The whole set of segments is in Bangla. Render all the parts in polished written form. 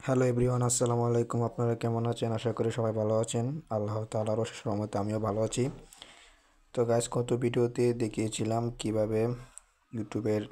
হ্যালো এভরিওয়ান, আসসালামু আলাইকুম। আপনারা কেমন আছেন? আশা করি সবাই ভালো আছেন। আল্লাহ তাআলার অশেষ রহমতে আমিও ভালো আছি। তো গাইস, গত ভিডিওতে দেখিয়েছিলাম কিভাবে ইউটিউবের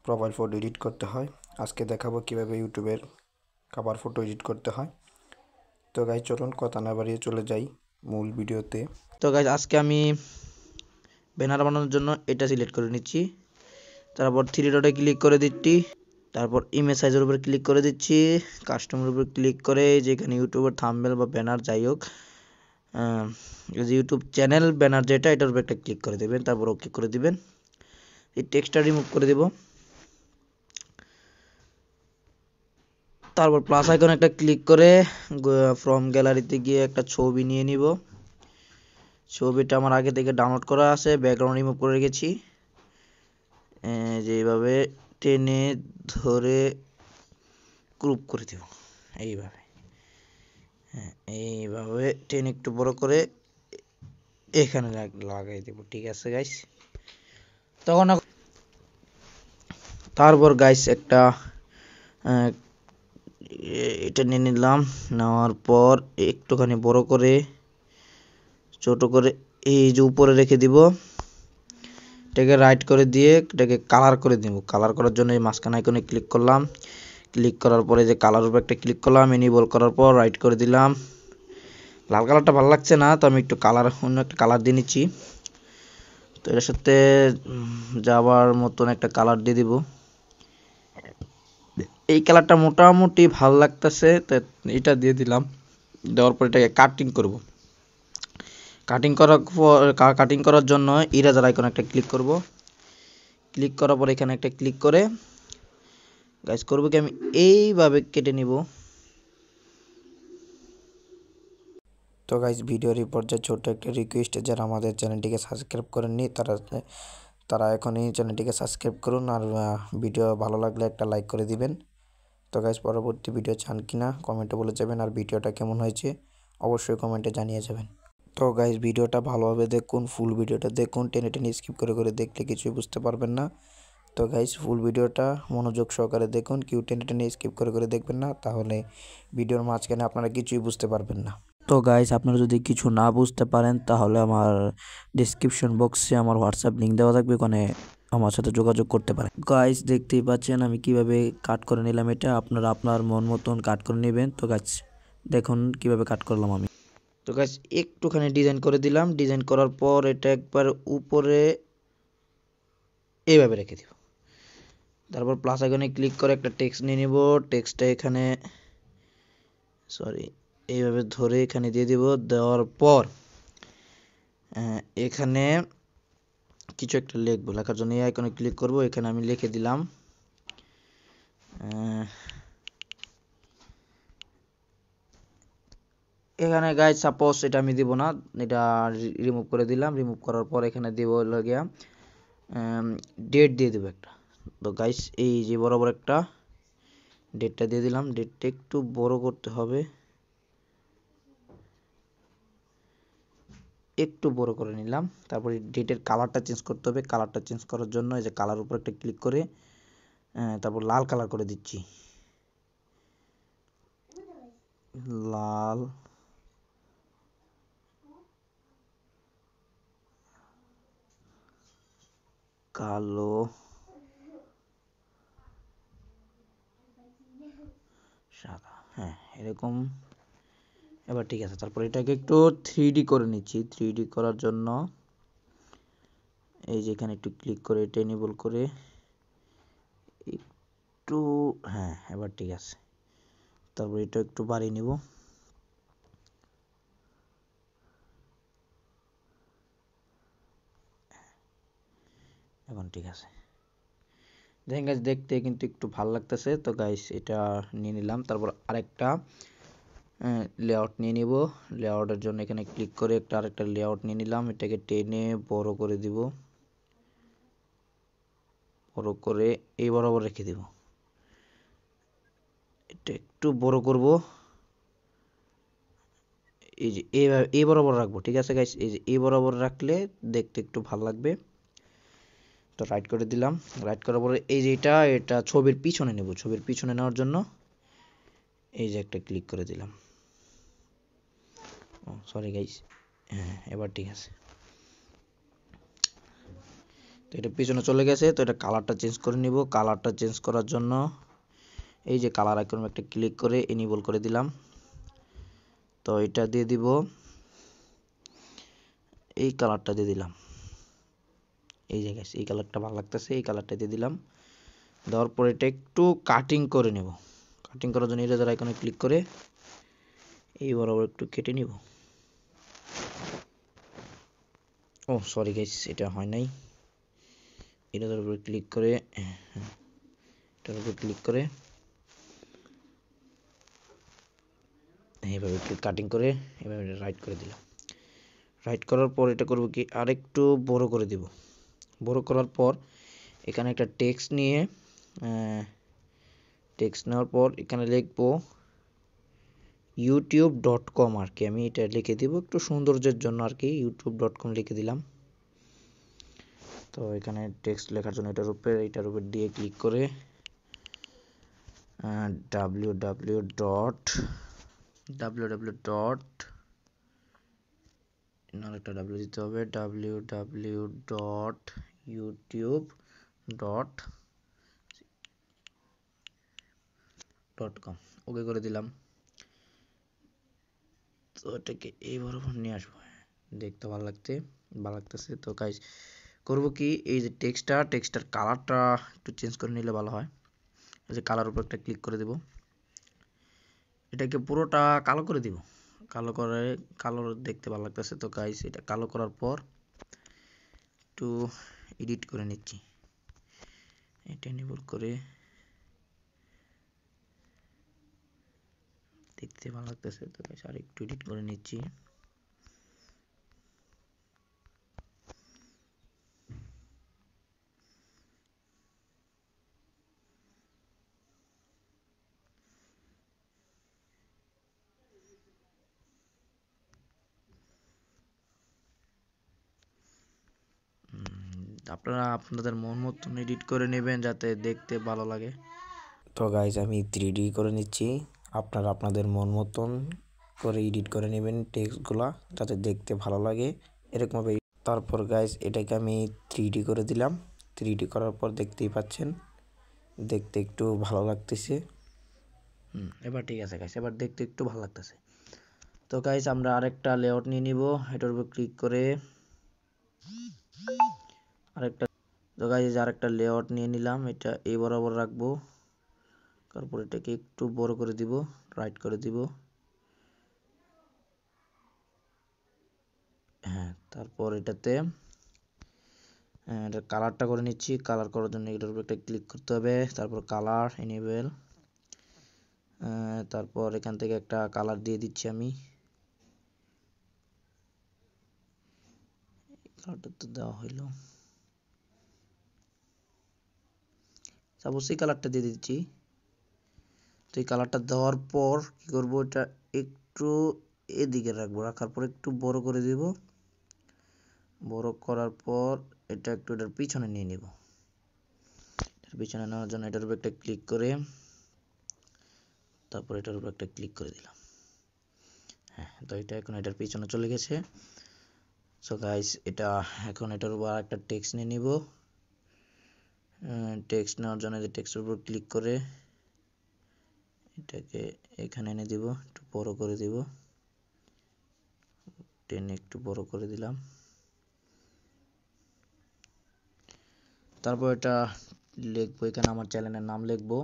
প্রোফাইল ফটো এডিট করতে হয়। আজকে দেখাবো কিভাবে ইউটিউবের কভার ফটো এডিট করতে হয়। তো গাইস, চলুন কথা না বাড়িয়ে চলে যাই মূল ভিডিওতে। তো গাইজ আজকে আমি ব্যানার বানানোর জন্য এটা সিলেক্ট করে নিচ্ছি। তারপর থ্রি ডটে ক্লিক করে দিচ্ছি। তারপর ইমেজ সাইজের উপর ক্লিক করে দিচ্ছি। কাস্টমের উপর ক্লিক করে যেখানে ইউটিউবের থাম্বনেল বা ব্যানার যাই হোক, ইউটিউব চ্যানেল ব্যানার যেটা, এটার উপর একটা ক্লিক করে দেবেন। তারপর ওকে করে দিবেন। এই টেক্সটটা রিমুভ করে দেব। তারপর প্লাস আইকন একটা ক্লিক করে ফ্রম গ্যালারিতে গিয়ে একটা ছবি নিয়ে নিব। ছবিটা আমার আগে থেকে ডাউনলোড করা আছে, ব্যাকগ্রাউন্ড রিমুভ করে রেখেছি। যেভাবে টেনে ধরে গ্রুপ করে দেব, এইভাবে। এইভাবে টেনে একটু বড় করে এখানে লাগাই দেব। ঠিক আছে গাইস। তখন তারপর গাইস একটা এটা নিয়ে নিলাম। নেওয়ার পর একটুখানি বড় করে ছোট করে এই যে উপরে রেখে দিব। এটাকে রাইট করে দিয়ে এটাকে কালার করে দিব। কালার করার জন্য এই মাঝখানে আইকনে ক্লিক করলাম। ক্লিক করার পরে যে কালার উপর একটা ক্লিক করলাম, এনেবল করার পর রাইট করে দিলাম। লাল কালারটা ভালো লাগছে না, তো আমি একটু কালার অন্য একটা কালার দিয়ে নিচ্ছি। তো এর সাথে যাবার মতন একটা কালার দিয়ে দিব। এই কালারটা মোটামুটি ভালো লাগতেছে, তো এটা দিয়ে দিলাম। দেওয়ার পর এটাকে কাটিং করব। কাটিং করার জন্য ইরেজার আইকন একটা ক্লিক করব। ক্লিক করার পর এখানে একটা ক্লিক করে গাইস করব কি, আমি এইভাবে কেটে নিব। তো গাইস, ভিডিওর এই পর্যায়ে ছোট্ট একটা রিকোয়েস্ট, যারা আমাদের চ্যানেলটিকে সাবস্ক্রাইব করেননি তারা এখনই চ্যানেলটিকে সাবস্ক্রাইব করুন। আর ভিডিও ভালো লাগলে একটা লাইক করে দিবেন। তো গাইস, পরবর্তী ভিডিও চান কিনা কমেন্টে বলে যাবেন। আর ভিডিওটা কেমন হয়েছে অবশ্যই কমেন্টে জানিয়ে যাবেন। তো গাইস, ভিডিওটা ভালোভাবে দেখুন, ফুল ভিডিওটা দেখুন। টেনে টেনে স্কিপ করে করে দেখলে কিছুই বুঝতে পারবেন না। তো গাইস, ফুল ভিডিওটা মনোযোগ সহকারে দেখুন। কেউ টেনে টেনে স্কিপ করে করে দেখবেন না, তাহলে ভিডিওর মাঝখানে আপনারা কিছুই বুঝতে পারবেন না। তো গাইস, আপনারা যদি কিছু না বুঝতে পারেন তাহলে আমার ডেসক্রিপশন বক্সে আমার হোয়াটসঅ্যাপ লিঙ্ক দেওয়া থাকবে, ওখানে আমার সাথে যোগাযোগ করতে পারেন। গাইস, দেখতেই পাচ্ছেন আমি কিভাবে কাট করে নিলাম। এটা আপনারা আপনার মন মতন কাট করে নেবেন। তো গাইস, দেখুন কিভাবে কাট করলাম আমি। তো গাইস, একটুখানি ডিজাইন করে দিলাম। ডিজাইন করার পর এটা একবার উপরে এইভাবে রেখে দিব। তারপর প্লাস আইকনে ক্লিক করে একটা টেক্সট নিয়ে নিব। টেক্সটটা এখানে এইভাবে ধরে এখানে দিয়ে দিব। দেওয়ার পর এখানে কিছু একটা লিখবো। লেখার জন্য এই আইকনে ক্লিক করব। এখানে আমি লিখে দিলাম এখানে গাইস, সাপোজ এটা আমি দিব না, এটা রিমুভ করে দিলাম। রিমুভ করার পর এখানে দিব হলো গিয়া ডেট দিয়ে দেবো একটা। তো গাইস, এই যে বরাবর একটা ডেটটা দিয়ে দিলাম। ডেটটা একটু বড় করতে হবে, একটু বড় করে নিলাম। তারপরে ডেটের কালারটা চেঞ্জ করতে হবে। কালারটা চেঞ্জ করার জন্য এই যে কালার উপর একটা ক্লিক করে তারপর লাল কালার করে দিচ্ছি। লাল, কালো, সাদা, হ্যাঁ এরকম। এবার ঠিক আছে। তারপর এটাকে একটু 3D করে নিচ্ছি। 3D করার জন্য এই যে এখানে একটু ক্লিক করে এটা এনেবল করে একটু, হ্যাঁ এবার ঠিক আছে। তারপর এটা একটু বাড়িয়ে নিব। এখন ঠিক আছে। দেখেন গাইস, দেখতে কিন্তু একটু ভালো লাগতেছে। তো গাইস, এটা নিয়ে নিলাম। তারপর আরেকটা লেআউট নিয়ে নিব। লেআউটের জন্য এখানে ক্লিক করে আরেকটা লেআউট নিয়ে নিলাম। এটাকে টেনে বড় করে দিব। বড় করে এই বরাবর রেখে দিব। এটা একটু বড় করব। এই যে এইভাবে এই বরাবর রাখবো। ঠিক আছে গাইস, এই যে এই বরাবর রাখলে দেখতে একটু ভালো লাগবে। তো রাইট করে দিলাম। রাইট করার পরে এই যে এটা ছবির পিছনে নেব। ছবির পিছনে নেওয়ার জন্য এই যে একটা ক্লিক করে দিলাম। ও সরি গাইস, হ্যাঁ এবার ঠিক আছে। তো এটা পিছনে চলে গেছে। তো এটা কালারটা চেঞ্জ করে নিব। কালারটা চেঞ্জ করার জন্য এই যে কালার আইকনে একটা ক্লিক করে এনেবল করে দিলাম। তো এটা দিয়ে দিব, এই কালারটা দিয়ে দিলাম। এই যে গাইস এই কালারটা ভালো লাগতেছে, এই কালারটা দিয়ে দিলাম। দেওয়ার পর এটা একটু কাটিং করে নেব। কাটিং করার জন্য ইরেজার আইকনে ক্লিক করে এই বরাবর একটু কেটে নিব। ও সরি গাইস, এটা হয় নাই। এটার উপর ক্লিক করে, এটার উপর ক্লিক করে এইভাবে একটু কাটিং করে এভাবে রাইট করে দিলাম। রাইট করার পর এটা করব কি, আরেকটু বড় করে দিব। বড় করার পর এখানে একটা টেক্সট নিয়ে, টেক্সট নেওয়ার পর এখানে লিখব youtube.com আর কি। আমি এটা লিখে দিব একটু সৌন্দর্যের জন্য আর কি, youtube.com লিখে দিলাম। তো এখানে টেক্সট লেখার জন্য এটার উপর দিয়ে ক্লিক করে www. আরেকটা ডাব্লিউ দিতে হবে, www.youtube.com ওকে করে দিলাম। তো এটাকে এই বরাবর নিয়ে আসবো, দেখতে ভালো লাগতেছে। তো গাইস করব কি, এই যে টেক্সটার কালারটা একটু চেঞ্জ করে নিলে ভালো হয়। এই যে কালার উপর একটা ক্লিক করে দেব, এটাকে পুরোটা কালো করে দিব। কালো দেখতে ভালো লাগতেছে। তো গাইস এটা কালো করার পর একটু এডিট করে নিচ্ছি। এটা এনেবল করে দেখতে ভালো লাগতেছে। তো গাইস আর একটু এডিট করে নিচ্ছি। আপনারা আপনাদের মন মতন এডিট করে নেবেন যাতে দেখতে ভালো লাগে। তো গাইজ আমি 3D করে নিচ্ছি, আপনারা আপনাদের মন মতন করে এডিট করে নেবেন টেক্সটগুলা যাতে দেখতে ভালো লাগে এরকমভাবে। তারপর গাইজ এটাকে আমি 3D করে দিলাম। 3D করার পর দেখতেই পাচ্ছেন দেখতে একটু ভালো লাগতেছে। এবার ঠিক আছে গাইস, এবার দেখতে একটু ভালো লাগতেছে। তো গাইস আমরা আরেকটা লেআউট নিয়ে নিব। এটার উপর ক্লিক করে আরেকটা, তো গাইস আরেকটা লেআউট নিয়ে নিলাম। এটা এই বরাবর রাখবো। তারপর এটাকে একটু বড় করে দিব, রাইট করে দিব। হ্যাঁ, তারপর এটাতে এটা কালারটা করে নিচ্ছি। কালার করার জন্য এটার উপর একটা ক্লিক করতে হবে। তারপর কালার এনেবল, তারপর এখান থেকে একটা কালার দিয়ে দিচ্ছি আমি। কালারটা তো দেওয়া হইলো, সাপোজ এই কালারটা দিয়ে দিচ্ছি। তো এই কালারটা দেওয়ার পর কি করব, এটা একটু এদিকে রাখবো। রাখার পর একটু বড় করে দিব। বড় করার পর এটা একটু এটার পিছনে নিয়ে নিব। এটার পিছনে নেওয়ার জন্য এটার উপর একটা ক্লিক করে তারপর এটার উপর একটা ক্লিক করে দিলাম। হ্যাঁ, তো এটা এখন এটার পিছনে চলে গেছে। সো গাইস এটা এখন এটার উপর একটা টেক্সট নিয়ে নিব। টেক্সট নেওয়ার জন্য যে টেক্সটের উপর ক্লিক করে এটাকে এখানে এনে দিব, একটু বড় করে দিব। টেনে একটু বড় করে দিলাম। তারপর এটা লিখবো, এখানে আমার চ্যানেলের নাম লিখবো।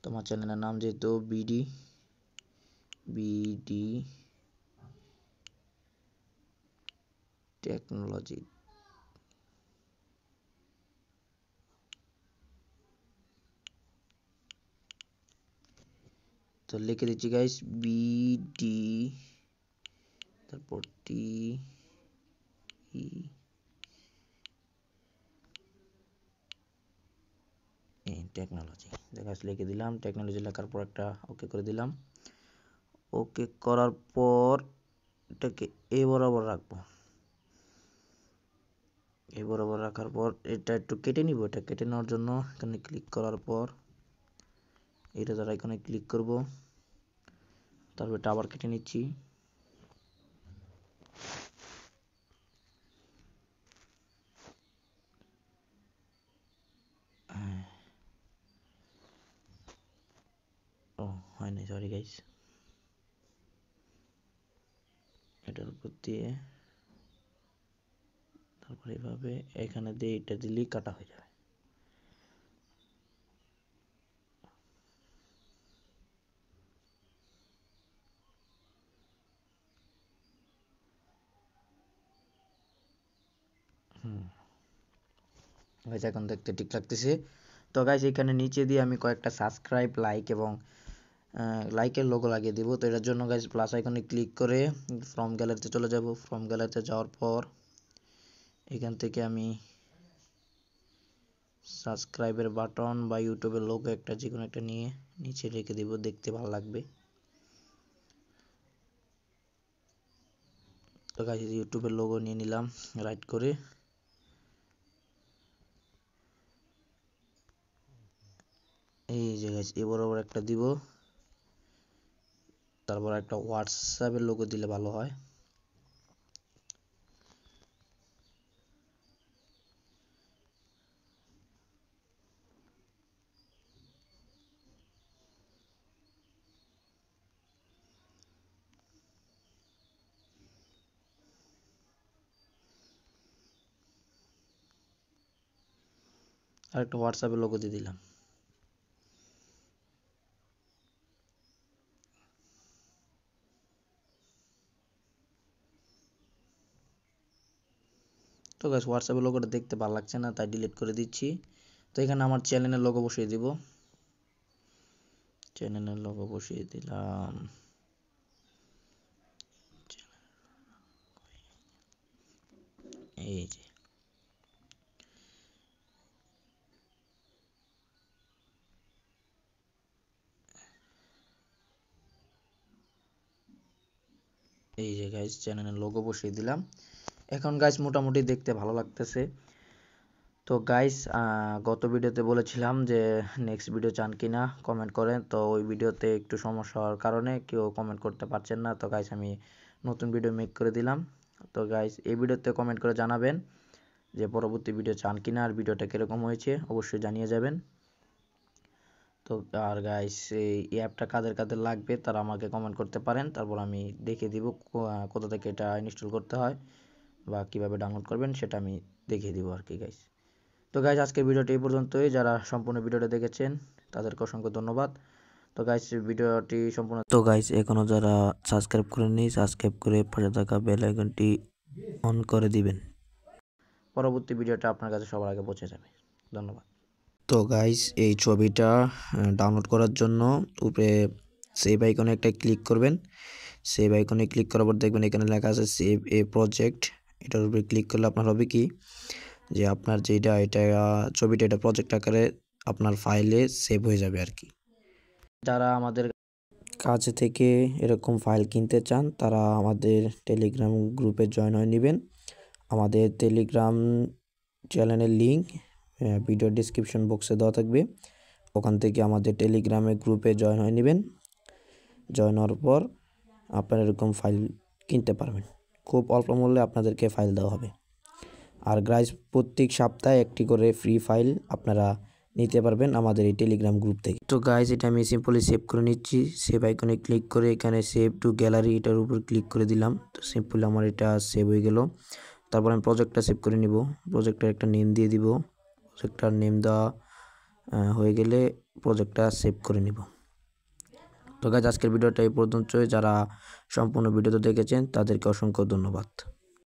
তোমার চ্যানেলের নাম যেহেতু বিডি টেকনোলজি, তো লিখে দিচ্ছি গাইস বিডি, তারপর টি ই টেকনোলজি, গাইস লিখে দিলাম। টেকনোলজি লেখার পর একটা ওকে করে দিলাম। ওকে করার পর এটাকে এই বরাবর রাখবো। এই বরাবর রাখার পর এটা একটু কেটে নিব। এটা কেটে নেওয়ার জন্য এখানে ক্লিক করার পর এটা দ্বারা এখানে ক্লিক করব, তারপর এটা আবার কেটে নিচ্ছি। ও হয় নাই, সরি গাইস। এটার উপর দিয়ে তারপর এইভাবে এখানে দিয়ে এটা দিলেই কাটা হয়ে যাবে। গাইস এখন দেখতে ঠিক লাগতেছে। তো গাইস এখানে নিচে দিয়ে আমি কয়েকটা সাবস্ক্রাইব, লাইক এবং লাইকের লোগো লাগিয়ে দিব। তো এটার জন্য গাইস প্লাস আইকনে ক্লিক করে ফ্রম গ্যালারিতে চলে যাব। ফ্রম গ্যালারিতে যাওয়ার পর এখান থেকে আমি সাবস্ক্রাইবের বাটন বা ইউটিউবের লোগো একটা যে কোনো একটা নিয়ে নিচে রেখে দিব, দেখতে ভালো লাগবে। তো গাইস ইউটিউবের লোগো নিয়ে নিলাম রাইট করে। এই যে গাইস এ বরাবর একটা দিব, তারপর একটা হোয়াটসঅ্যাপের লোগো দিলে ভালো হয়। আর একটা হোয়াটসঅ্যাপের লোগো দিয়ে দিলাম। তো গাইস হোয়াটসঅ্যাপের লোগোটা দেখতে ভালো লাগছে না, তাই ডিলিট করে দিচ্ছি। তো এখানে আমার চ্যানেলের লোগো বসিয়ে দিব। চ্যানেলের লোগো বসিয়ে দিলাম। এই যে গাইস চ্যানেলের লোগো বসিয়ে দিলাম। এখন গাইস মোটামুটি দেখতে ভালো লাগতেছে। তো গাইস গত ভিডিওতে বলেছিলাম যে নেক্সট ভিডিও চান কিনা কমেন্ট করেন। তো ওই ভিডিওতে একটু সমস্যা হওয়ার কারণে কেউ কমেন্ট করতে পারছেন না। তো গাইস আমি নতুন ভিডিও মেক করে দিলাম। তো গাইস এই ভিডিওতে কমেন্ট করে জানাবেন যে পরবর্তী ভিডিও চান কিনা, আর ভিডিওটা কীরকম হয়েছে অবশ্যই জানিয়ে যাবেন। তো আর গাইস এই অ্যাপটা কাদের কাদের লাগবে তারা আমাকে কমেন্ট করতে পারেন, তারপর আমি দেখিয়ে দিব কোথা থেকে এটা ইনস্টল করতে হয় বা কিভাবে ডাউনলোড করবেন সেটা আমি দেখিয়ে দিব আর কি গাইস। তো গাইস আজকের ভিডিওটি এই পর্যন্তই। যারা সম্পূর্ণ ভিডিওটা দেখেছেন তাদেরকে অসংখ্য ধন্যবাদ। তো গাইস ভিডিওটি সম্পূর্ণ, তো গাইস এখনো যারা সাবস্ক্রাইব করেননি সাবস্ক্রাইব করে পাশে থাকা বেল আইকনটি অন করে দিবেন, পরবর্তী ভিডিওটা আপনার কাছে সবার আগে পৌঁছে যাবে। ধন্যবাদ। তো গাইস এই ছবিটা ডাউনলোড করার জন্য উপরে সেভ আইকনে একটা ক্লিক করবেন। সেভ আইকনে ক্লিক করার পর দেখবেন এখানে লেখা আছে সেভ এ প্রজেক্ট। এটার উপরে ক্লিক করলে আপনার হবে কি যে আপনার যেটা এটা ছবিটা এটা প্রজেক্ট আকারে আপনার ফাইলে সেভ হয়ে যাবে আর কি। যারা আমাদের কাছ থেকে এরকম ফাইল কিনতে চান তারা আমাদের টেলিগ্রাম গ্রুপে জয়েন হয়ে নেবেন। আমাদের টেলিগ্রাম চ্যানেলের লিঙ্ক ভিডিও ডিসক্রিপশন বক্সে দেওয়া থাকবে, ওখান থেকে আমাদের টেলিগ্রামে গ্রুপে জয়েন হয়ে নেবেন। জয়েন হওয়ার পর আপনারা এরকম ফাইল কিনতে পারবেন, খুব অল্প মূল্যে আপনাদেরকে ফাইল দেওয়া হবে। আর গাইস প্রত্যেক সপ্তাহে একটি করে ফ্রি ফাইল আপনারা নিতে পারবেন আমাদের এই টেলিগ্রাম গ্রুপ থেকে। তো গাইস এটা আমি সিম্পলি সেভ করে নিচ্ছি। সেভ আইকনে ক্লিক করে এখানে সেভ টু গ্যালারি এটার উপর ক্লিক করে দিলাম। তো সিম্পলি আমার এটা সেভ হয়ে গেল। তারপর আমি প্রজেক্টটা সেভ করে নিব। প্রজেক্টের একটা নেম দিয়ে দিব। প্রজেক্টটার নেম দেওয়া হয়ে গেলে প্রজেক্টটা সেভ করে নিব। তো গাইস আজকের ভিডিওটা এই পর্যন্তই। যারা সম্পূর্ণ ভিডিওটা দেখেছেন তাদেরকে অসংখ্য ধন্যবাদ।